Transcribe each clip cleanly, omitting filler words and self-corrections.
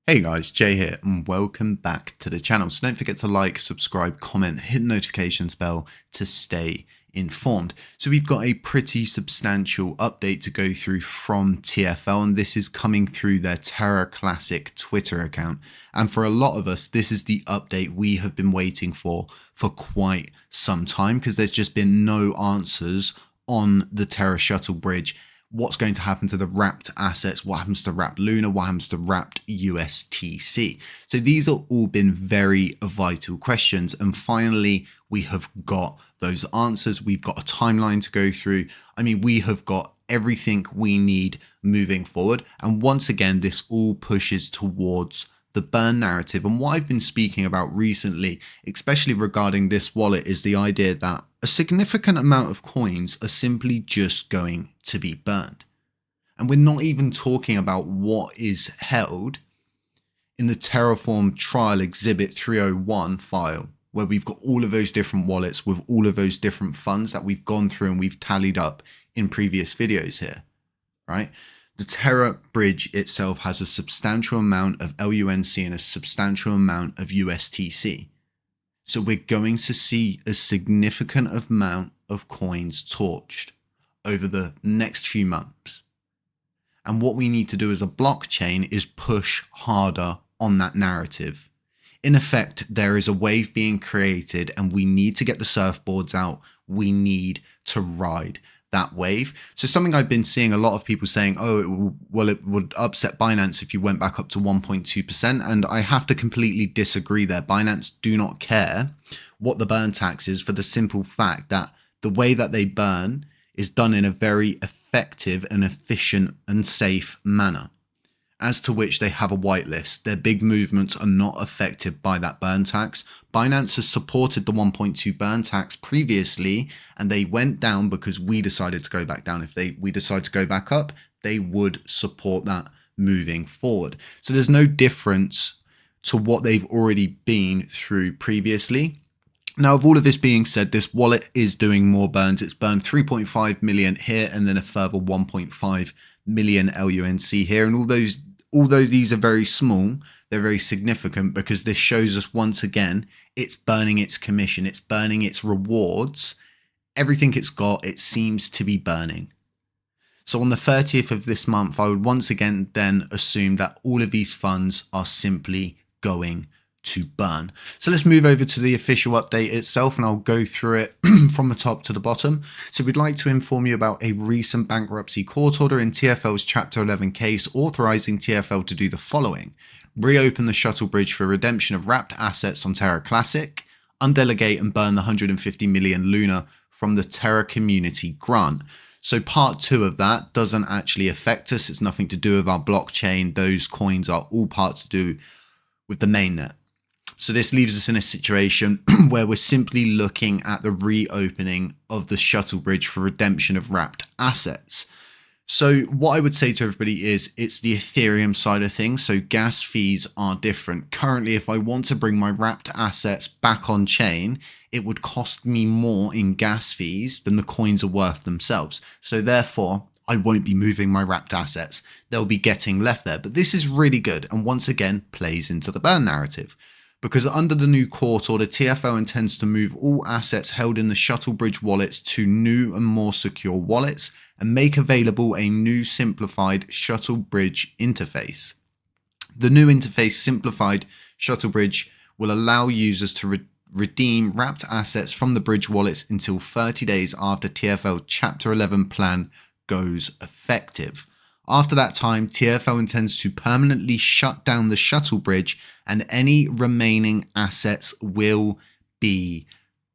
Hey guys, Jay here and welcome back to the channel. So don't forget to like, subscribe, comment, hit the notifications bell to stay informed. So we've got a pretty substantial update to go through from TFL, and this is coming through their Terra Classic Twitter account. And for a lot of us, this is the update we have been waiting for quite some time, because there's just been no answers on the Terra Shuttle Bridge. What's going to happen to the wrapped assets? What happens to wrapped Luna? What happens to wrapped USTC? So these have all been very vital questions. And finally, we have got those answers. We've got a timeline to go through. I mean, we have got everything we need moving forward. And once again, this all pushes towards the burn narrative. And what I've been speaking about recently, especially regarding this wallet, is the idea that a significant amount of coins are simply just going to be burned. And we're not even talking about what is held in the Terraform trial exhibit 301 file, where we've got all of those different wallets with all of those different funds that we've gone through and we've tallied up in previous videos here, right? The Terra bridge itself has a substantial amount of LUNC and a substantial amount of USTC. So we're going to see a significant amount of coins torched over the next few months. And what we need to do as a blockchain is push harder on that narrative. In effect, there is a wave being created and we need to get the surfboards out. We need to ride that wave. So something I've been seeing a lot of people saying, oh, it would upset Binance if you went back up to 1.2%. And I have to completely disagree there. Binance do not care what the burn tax is, for the simple fact that the way that they burn is done in a very effective and efficient and safe manner, as to which they have a whitelist. Their big movements are not affected by that burn tax. Binance has supported the 1.2 burn tax previously, and they went down because we decided to go back down. If we decide to go back up, they would support that moving forward. So there's no difference to what they've already been through previously. Now, of all of this being said, this wallet is doing more burns. It's burned 3.5 million here and then a further 1.5 million LUNC here. And although these are very small, they're very significant, because this shows us once again, it's burning its commission, it's burning its rewards. Everything it's got, it seems to be burning. So on the 30th of this month, I would once again then assume that all of these funds are simply going to burn. So let's move over to the official update itself, and I'll go through it from the top to the bottom. So we'd like to inform you about a recent bankruptcy court order in TFL's Chapter 11 case, authorizing TFL to do the following: reopen the shuttle bridge for redemption of wrapped assets on Terra Classic, undelegate and burn the 150 million Luna from the Terra community grant. So part 2 of that doesn't actually affect us. It's nothing to do with our blockchain. Those coins are all part to do with the mainnet. So this leaves us in a situation where we're simply looking at the reopening of the shuttle bridge for redemption of wrapped assets. So what I would say to everybody is it's the Ethereum side of things. So gas fees are different. Currently, if I want to bring my wrapped assets back on chain, it would cost me more in gas fees than the coins are worth themselves. So therefore, I won't be moving my wrapped assets. They'll be getting left there. But this is really good, and once again plays into the burn narrative. Because under the new court order, TFL intends to move all assets held in the shuttle bridge wallets to new and more secure wallets and make available a new simplified shuttle bridge interface. The new interface simplified shuttle bridge will allow users to redeem wrapped assets from the bridge wallets until 30 days after TFL Chapter 11 plan goes effective. After that time, TFL intends to permanently shut down the shuttle bridge and any remaining assets will be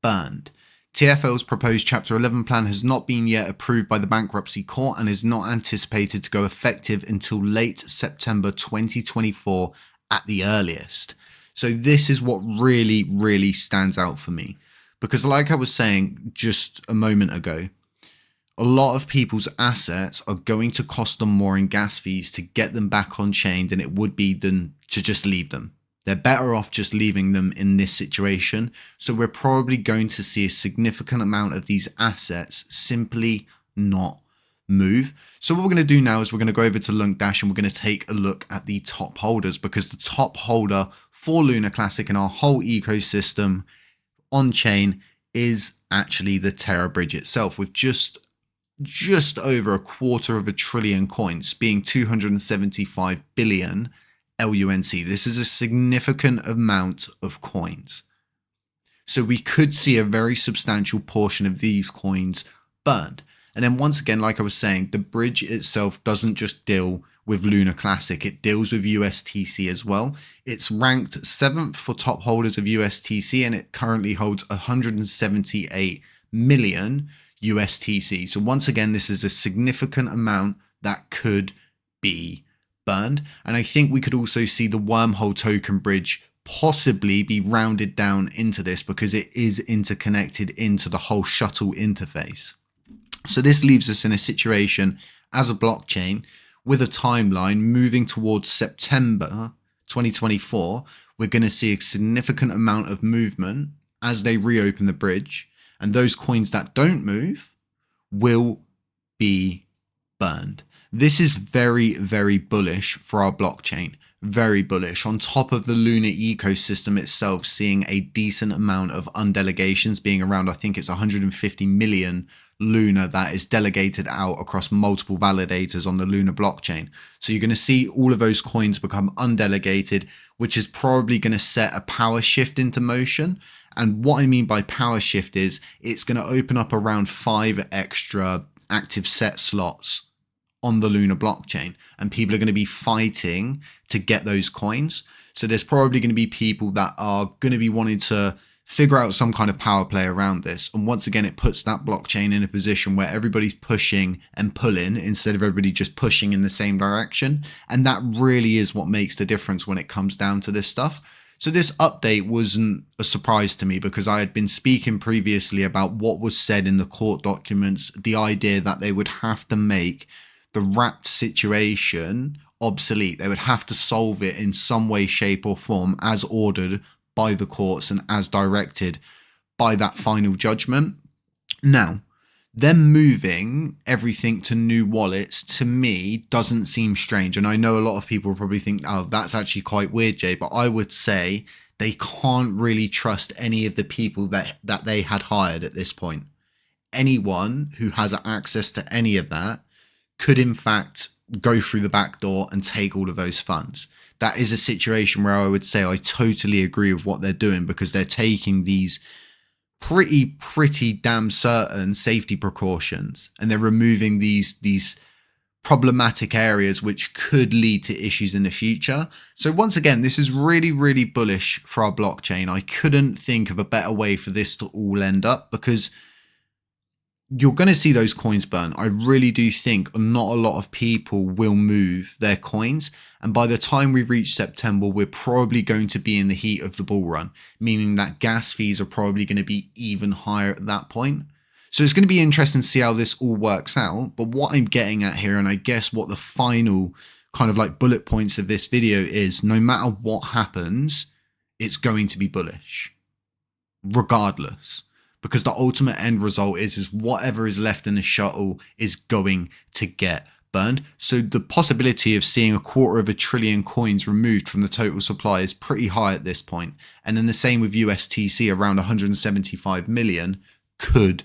burned. TFL's proposed Chapter 11 plan has not been yet approved by the bankruptcy court and is not anticipated to go effective until late September 2024 at the earliest. So this is what really, really stands out for me. Because like I was saying just a moment ago, a lot of people's assets are going to cost them more in gas fees to get them back on chain than it would be than to just leave them. They're better off just leaving them in this situation. So we're probably going to see a significant amount of these assets simply not move. So what we're going to do now is we're going to go over to Lunc Dash and we're going to take a look at the top holders, because the top holder for Luna Classic and our whole ecosystem on chain is actually the Terra bridge itself, with just over $250 billion coins, being 275 billion LUNC. This is a significant amount of coins. So we could see a very substantial portion of these coins burned. And then once again, like I was saying, the bridge itself doesn't just deal with Luna Classic, it deals with USTC as well. It's ranked 7th for top holders of USTC, and it currently holds 178 million USTC. So once again, this is a significant amount that could be burned. And I think we could also see the wormhole token bridge possibly be rounded down into this, because it is interconnected into the whole shuttle interface. So this leaves us in a situation as a blockchain with a timeline moving towards September 2024. We're going to see a significant amount of movement as they reopen the bridge, and those coins that don't move will be burned. This is very, very bullish for our blockchain. Very bullish. On top of the Luna ecosystem itself seeing a decent amount of undelegations, being around, I think it's 150 million Luna that is delegated out across multiple validators on the Luna blockchain. So you're going to see all of those coins become undelegated, which is probably going to set a power shift into motion. And what I mean by power shift is it's going to open up around 5 extra active set slots on the Luna blockchain, and people are going to be fighting to get those coins. So there's probably going to be people that are going to be wanting to figure out some kind of power play around this. And once again, it puts that blockchain in a position where everybody's pushing and pulling instead of everybody just pushing in the same direction. And that really is what makes the difference when it comes down to this stuff. So this update wasn't a surprise to me, because I had been speaking previously about what was said in the court documents, the idea that they would have to make the wrapped situation obsolete. They would have to solve it in some way, shape or form as ordered by the courts and as directed by that final judgment. Now, them moving everything to new wallets, to me, doesn't seem strange. And I know a lot of people will probably think, oh, that's actually quite weird, Jay. But I would say they can't really trust any of the people that they had hired at this point. Anyone who has access to any of that could in fact go through the back door and take all of those funds. That is a situation where I would say I totally agree with what they're doing, because they're taking these pretty damn certain safety precautions, and they're removing these problematic areas which could lead to issues in the future. So once again, this is really bullish for our blockchain. I couldn't think of a better way for this to all end up, because you're going to see those coins burn. I really do think not a lot of people will move their coins. And by the time we reach September, we're probably going to be in the heat of the bull run, meaning that gas fees are probably going to be even higher at that point. So it's going to be interesting to see how this all works out. But what I'm getting at here, and I guess what the final kind of like bullet points of this video is, no matter what happens, it's going to be bullish, regardless. Because the ultimate end result is whatever is left in the shuttle is going to get burned. So the possibility of seeing $250 billion coins removed from the total supply is pretty high at this point. And then the same with USTC, around 175 million could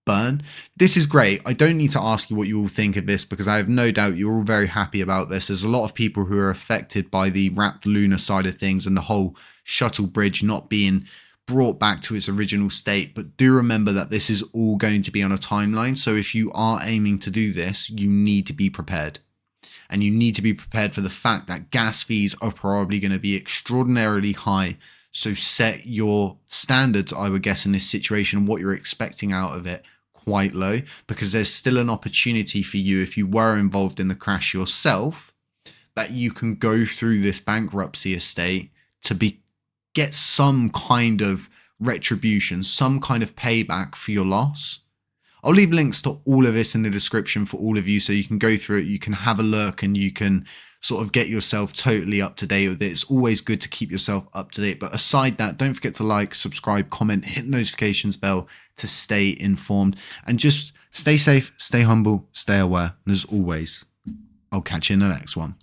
burn. This is great. I don't need to ask you what you all think of this, because I have no doubt you're all very happy about this. There's a lot of people who are affected by the wrapped Luna side of things and the whole shuttle bridge not being brought back to its original state. But do remember that this is all going to be on a timeline. So if you are aiming to do this, you need to be prepared. And you need to be prepared for the fact that gas fees are probably going to be extraordinarily high. So set your standards, I would guess, in this situation, what you're expecting out of it, quite low, because there's still an opportunity for you, if you were involved in the crash yourself, that you can go through this bankruptcy estate to get some kind of retribution, some kind of payback for your loss. I'll leave links to all of this in the description for all of you, so you can go through it, you can have a look, and you can sort of get yourself totally up to date with it. It's always good to keep yourself up to date. But aside that, don't forget to like, subscribe, comment, hit the notifications bell to stay informed. And just Stay safe, stay humble, stay aware. And as always, I'll catch you in the next one.